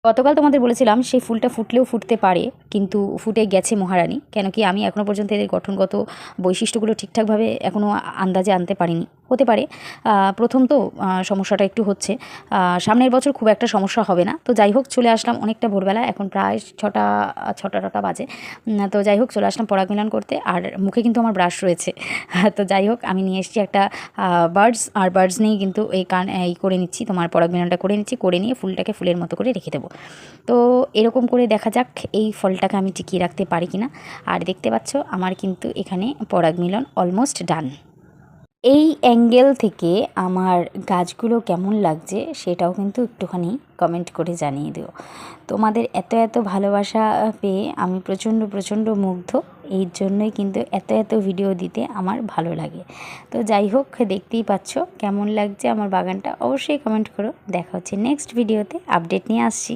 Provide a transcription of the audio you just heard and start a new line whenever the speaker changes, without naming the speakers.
গতকাল তোমাদের বলেছিলাম সেই ফুলটা ফুটলেও ফুটতে পারে, কিন্তু ফুটে গেছে মহারানী। কেন কি আমি এখনও পর্যন্ত এদের গঠনগত বৈশিষ্ট্যগুলো ঠিকঠাকভাবে এখনও আন্দাজে আনতে পারিনি। হতে পারে প্রথম তো সমস্যাটা একটু হচ্ছে, সামনের বছর খুব একটা সমস্যা হবে না। তো যাই হোক, চলে আসলাম অনেকটা ভোরবেলা, এখন প্রায় ছটা বাজে। তো যাই হোক, চলে আসলাম পরাগ মিলন করতে। আর মুখে কিন্তু আমার ব্রাশ রয়েছে। তো যাই হোক, আমি নিয়ে এসেছি একটা বার্ডস নিয়েই কিন্তু এই করে নিচ্ছি, তোমার পরাগ মিলনটা করে নিচ্ছি। করে নিয়ে ফুলটাকে ফুলের মতো করে রেখে দেবো। তো এরকম করে দেখা যাক এই ফলটাকে আমি টিকিয়ে রাখতে পারি কিনা। আর দেখতে পাচ্ছ আমার কিন্তু এখানে পরাগ মিলন অলমোস্ট ডান। এই অ্যাঙ্গেল থেকে আমার গাছগুলো কেমন লাগছে সেটাও কিন্তু একটুখানি কমেন্ট করে জানিয়ে দিও। তোমাদের এত এত ভালোবাসা পেয়ে আমি প্রচণ্ড মুগ্ধ। এই জন্যই কিন্তু এত ভিডিও দিতে আমার ভালো লাগে। তো যাই হোক, দেখতেই পাচ্ছ কেমন লাগছে আমার বাগানটা, অবশ্যই কমেন্ট করো। দেখা হচ্ছে নেক্সট ভিডিওতে, আপডেট নিয়ে আসছি।